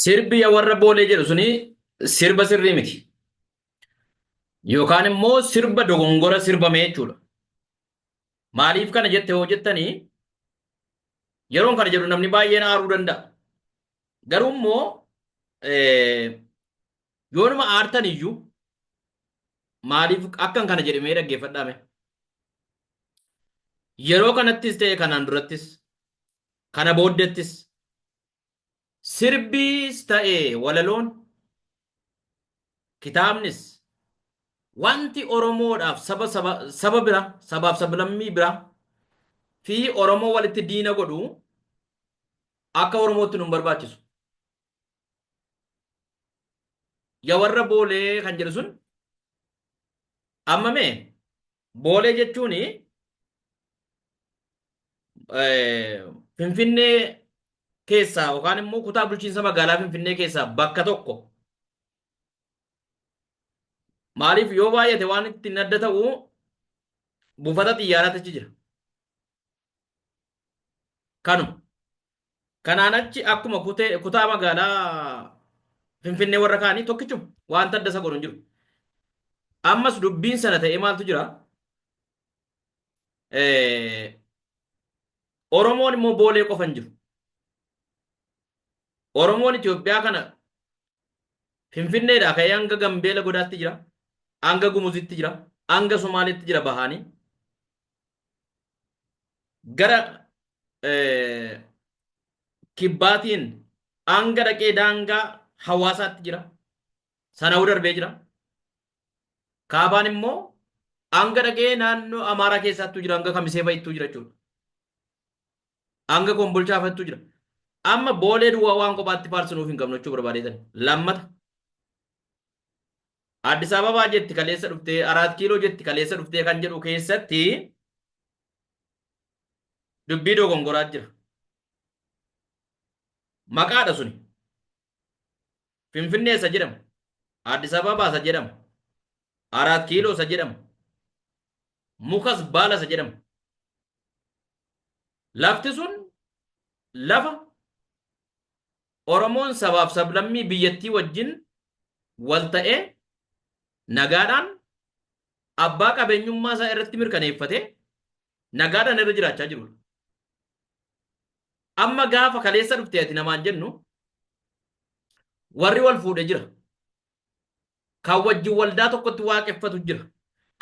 Sirbi yaa warra boolee jedhu suni sirba sirrii miti. Yookaan immoo sirba dogongora sirbamee jechuudha. Maaliif kana jette hoo jettanii yeroon kana jedhu namni baay'een aaruu danda'a. Garuu immoo yoonuma aartan iyyuu maaliif akkan kana jedhamee dhaggeeffadhaame. Yeroo kanattis ta'e kanaan durattis kana booddettis sirbiis ta'e walaloon kitaabnis wanti Oromoodhaaf saba bira sabaaf sablammii bira fi Oromoo walitti diina godhu akka Oromootti nu hin barbaachisu. Yaa warra boolee kan jedhu sun ammame boolee jechuun Finfinnee keessaa yookaan immoo kutaa bulchiinsa magaalaa Finfinnee keessaa bakka tokko. Maaliif yoo baay'ate waan ittiin adda ta'u buufata xiyyaaraatti achi jira. Kanaan achi akkuma kutaa magaalaa Finfinnee warra kaanii tokkichuma wanta adda isa godhu hin jiru. Ammas dubbiin sana ta'ee maaltu jira? Oromoon immoo boolee qofa hin jiru. Oromoon Itoophiyaa kana Finfinneedhaa ka'ee hanga Gambeela godaatti jira. Hanga Gumuzitti jira. Hanga Somaaliitti jira bahanii. Gara Kibbaatiin hanga dhaqee daangaa hawaasaatti jira. Sana'uu darbee jira. Kaabaan immoo hanga dhaqee naannoo Amaaraa keessaattuu jira. Hanga Kamisee fa'ittuu jira jechuudha. Hanga Kombolchaa fa'ittuu jira. Amma boolee duwwaa waan kophaatti faarsinuuf hin qabnu jechuu barbaadeetan. Lammata. Addis Ababaa jetti kaleessa dhuftee 4 kiiloo jetti kaleessa dhuftee kan jedhu keessatti dubbii dogongoraa jira. Maqaadha suni. Finfinnee isa jedhama. Addis Ababaa isa jedhama. 4 kiiloo isa jedhama. Mukas baala isa jedhama. Lafti sun lafa Oromoon sabaaf sablammii biyyattii wajjin wal ta'ee nagaadhaan abbaa qabeenyummaa isaa irratti mirkaneeffatee nagaadhaan irra jiraachaa jirudha. Amma gaafa kaleessa dhuftee ati namaan jennu warri wal fuudhe jira. Kan wajjin waldaa tokkotti waaqeffatu jira.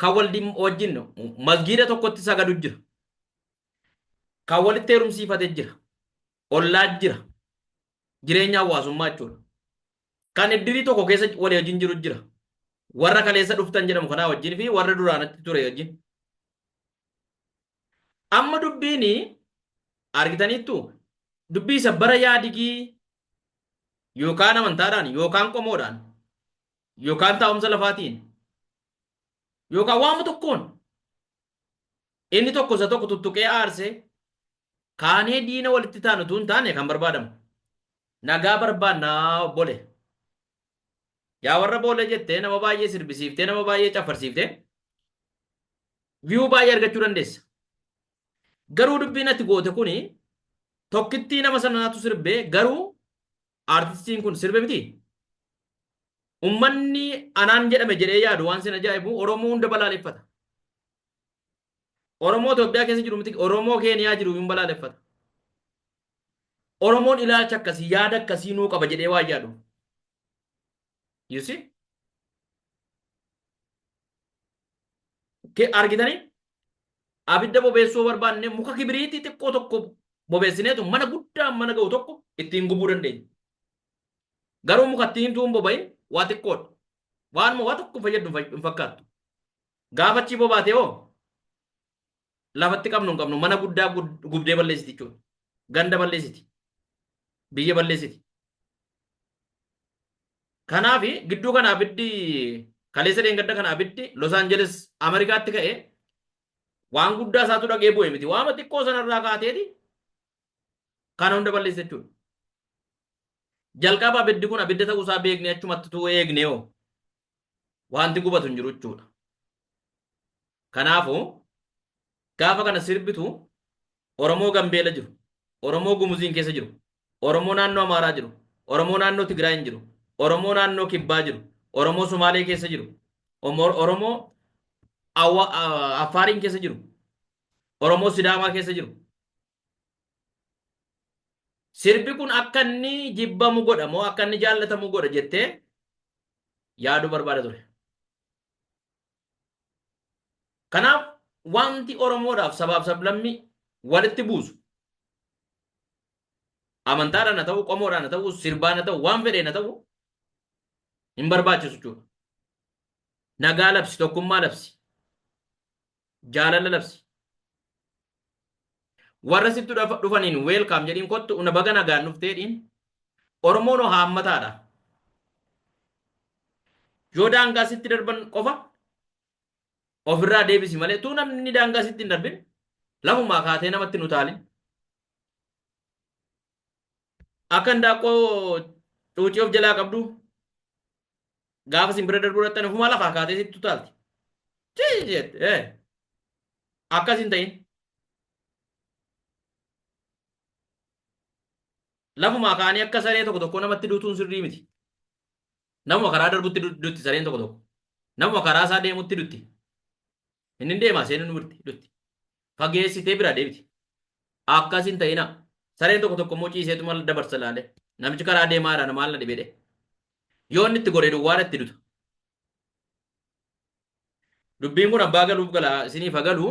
Kan wajjin masgiida tokkotti sagadu jira. Kan walitti heerumsiifate jira. Ollaa jira. Jireenya hawaasummaa jechuudha. Kan iddirii tokko keessa walii wajjin jiru jira. Warra kaleessa dhuftan jedhamu kanaa wajjin fi warra duraanatti ture wajjin. Amma dubbiin argitaniittu dubbii isa bara yaadigii yookaan amantaadhaan yookaan qomoodhaan yookaan taa'umsa lafaatiin yookaan waamu tokkoon inni tokko isa tokko tuttuqee aarsee kaanee diina walitti taanu tun taane kan barbaadamu. Nagaa barbaannaa bole. Yaa warra boolee jettee nama baay'ee sirbisiiftee nama baay'ee caffarsiiftee viyuu baay'ee argachuu dandeessa. Garuu dubbiin ati goote kuni tokkittii nama sanaatu sirbee garuu aartistiin kun sirbe miti. Ummanni anaan jedhame jedhee yaadu waan sin ajaa'ibu Oromoo hunda balaaleffata. Oromoo Itoophiyaa keessa jiru miti Oromoo Keeniyaa jiru hin balaaleffata. Oromoon ilaalcha akkasii yaada akkasii nuu qaba jedhee waan yaadu. You see? Argitanii? Abidda bobeessuu barbaanne muka kibiriitii xiqqoo tokko bobeessineetu mana guddaa mana ga'u tokko ittiin gubuu dandeenya. Garuu muka ittiin tuun boba'in waa xiqqoodha. Waanuma waa tokko fayyadu hin fakkaattu. Gaafachii bobaatee hoo lafatti qabnu hin qabnu mana guddaa gubdee balleessiti jechuudha. Ganda balleessiti. Biyya balleessiti. Kanaaf gidduu kana abiddi kaleessa dheengadda kana abiddi Los Angeles Ameerikaatti ka'ee waan guddaa isaatu dhagee bu'e miti. Waama xiqqoo sanarraa kaateeti kana hunda balleessa jechuudha. Jalqaba abiddi kun abidda ta'uusaa beekne achumatti tuu eegne hoo wanti gubatu hin jiru jechuudha. Kanaafuu gaafa kana sirbitu Oromoo Gambeela jiru, Oromoo Gumuziin keessa jiru, Oromoo naannoo Amaaraa jiru, Oromoo naannoo Tigraay hin jiru. Oromoo naannoo Kibbaa jiru. Oromoo Somaalee keessa jiru. Oromoo Affaariin keessa jiru. Oromoo Sidaamaa keessa jiru. Sirbi kun akka inni jibbamu godha moo akka inni jaallatamu godha jettee yaaduu barbaada ture. Kanaaf wanti Oromoodhaaf sabaaf sablammii walitti buusu amantaadhaan haa ta'u, qomoodhaan haa ta'u, sirbaan haa ta'u, waan fedheen haa ta'u hin barbaachisu jechuudha. Nagaa labsi, tokkummaa labsi, jaalala labsi. Warra sitti dhufaniin weelkaam jedhiin kottu una baga nagaan dhufteedhiin Oromoon haammataadha. Yoo daangaa sitti darban qofa ofirraa deebisi malee tuu namni daangaa sitti hin darbin lafumaa kaatee namatti nu taalin. Akka handaaqqoo cuucii of jalaa qabdu gaafa simbira darbuu dhattan ofumaa lafaa kaatee sitti utaalti. Akkas hin ta'in. Lafumaa kaanii akka saree tokko tokko namatti duutuun sirrii miti. Namuma karaa darbutti dutti sareen tokko tokko. Namuma karaa isaa deemutti dutti. Inni deemaa seenuu birti dutti. Fageessitee bira deebiti. Akkas hin ta'ina. Sareen tokko tokko immoo ciiseetu mal dabarsa laale. Namichi karaa deemaadhaan maal na dhibedhe. Yoo inni itti godhe duwwaan itti duta. Dubbiin kun abbaa galuuf gala isiniif hagalu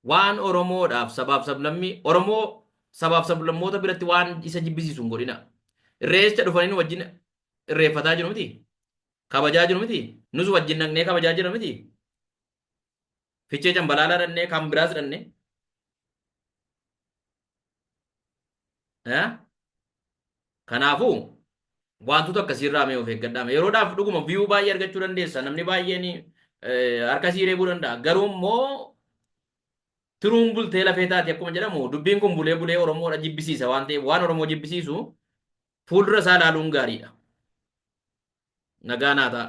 waan Oromoodhaaf sabaaf sablammii Oromoo sabaaf sablammoota biratti waan isa jibbisiisu hin godhina. Irreecha dhufaniin wajjin irreeffataa jiru miti. Kabajaa jiru miti. Nus wajjin dhaqnee kabajaa jiru miti. Fichee cambalaalaa dhannee kan biraas dhannee. Kanaafuu wantoota akkasiirraa mee of eeggadhaa. Yeroodhaaf dhuguma viyuu baay'ee argachuu dandeessa. Namni baay'een harka siiree buu danda'a. Garuu immoo turuun bultee lafee taate akkuma jedhamu dubbiin kun bulee bulee Oromoodha jibbisiisa waan ta'eef waan Oromoo jibbisiisu fuuldura isaa ilaaluun gaariidha. Nagaa naa ta'a.